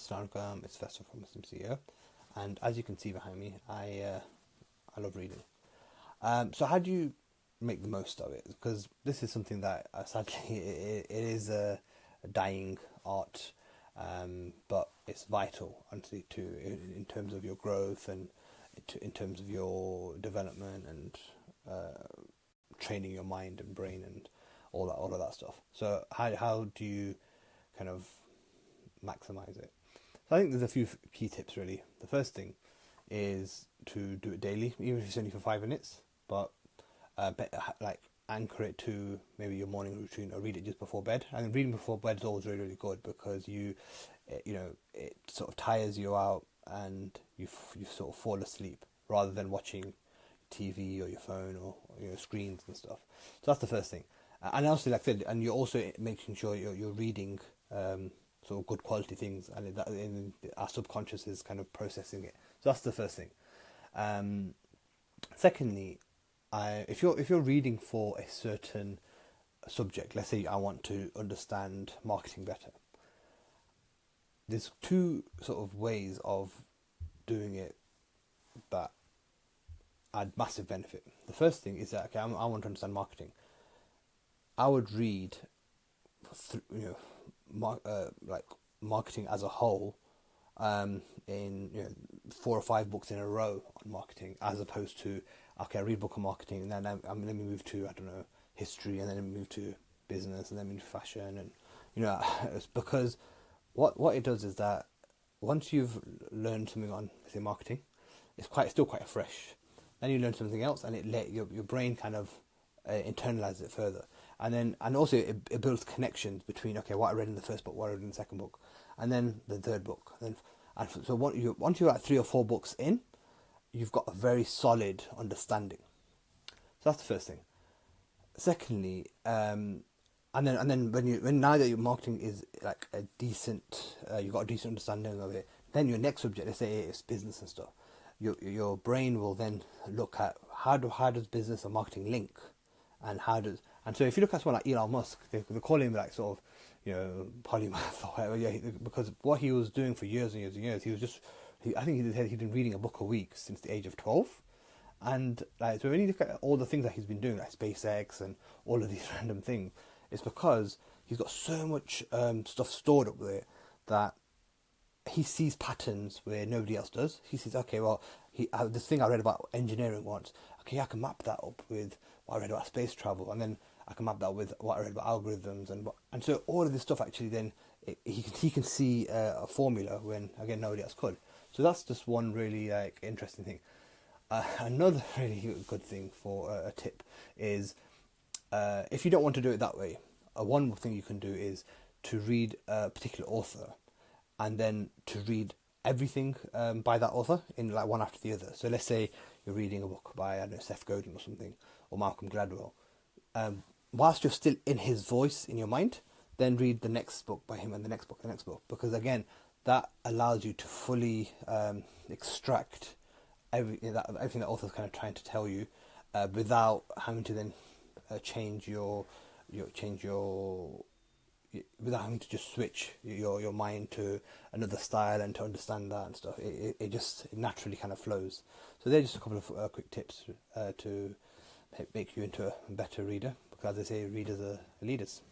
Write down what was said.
Assalamualaikum, it's Faisal from Muslim CEO, and as you can see behind me, I love reading. So how do you make the most of it? Because this is something that sadly it is a dying art, but it's vital, honestly, in terms of your growth and in terms of your development and training your mind and brain and all of that stuff. So how do you kind of maximize it? So I think there's a few key tips really. The first thing is to do it daily, even if it's only for 5 minutes, but like anchor it to maybe your morning routine, or read it just before bed. And reading before bed is always really, really good, because it sort of tires you out and you sort of fall asleep rather than watching TV or your phone or screens and stuff. So that's the first thing. And also, like I said, and you're also making sure you're reading sort of good quality things, and our subconscious is kind of processing it. So that's the first thing. Secondly, if you're reading for a certain subject, let's say I want to understand marketing better, there's two sort of ways of doing it that add massive benefit. The first thing is that, okay, I want to understand marketing. I would read, like marketing as a whole, in 4 or 5 books in a row on marketing, as opposed to, okay, I read a book on marketing and then let me move to, I don't know, history, and then move to business, and then move to fashion, and it's because what it does is that once you've learned something on, say, marketing, it's still quite fresh. Then you learn something else, and your brain kind of internalize it further, and also it builds connections between, okay, what I read in the first book, what I read in the second book, and then the third book, and so once you're at 3 or 4 books in, you've got a very solid understanding. So that's the first thing. Secondly, and then when now that your marketing is like a decent, you've got a decent understanding of it, then your next subject, let's say it's business and stuff, your brain will then look at how does business and marketing link, and so if you look at someone like Elon Musk, they call him like sort of polymath or whatever, because what he was doing for years and years and years, I think he said he'd been reading a book a week since the age of 12. And like, so when you look at all the things that he's been doing, like SpaceX and all of these random things, it's because he's got so much stuff stored up there that he sees patterns where nobody else does. He says, okay, well, this thing I read about engineering once, okay, I can map that up with what I read about space travel, and then I can map that with what I read about algorithms, and so all of this stuff actually then he can see a formula when, again, nobody else could. So that's just one really interesting thing. Another really good thing for a tip is, if you don't want to do it that way, one thing you can do is to read a particular author, and then to read everything by that author in like one after the other. So let's say you're reading a book by, I don't know, Seth Godin or something, or Malcolm Gladwell. Whilst you're still in his voice in your mind, then read the next book by him, and the next book, because again, that allows you to fully extract everything that author's kind of trying to tell you, without having to then without having to just switch your mind to another style and to understand that and stuff. It just naturally kind of flows. So they're just a couple of quick tips to make you into a better reader, because as they say, readers are leaders.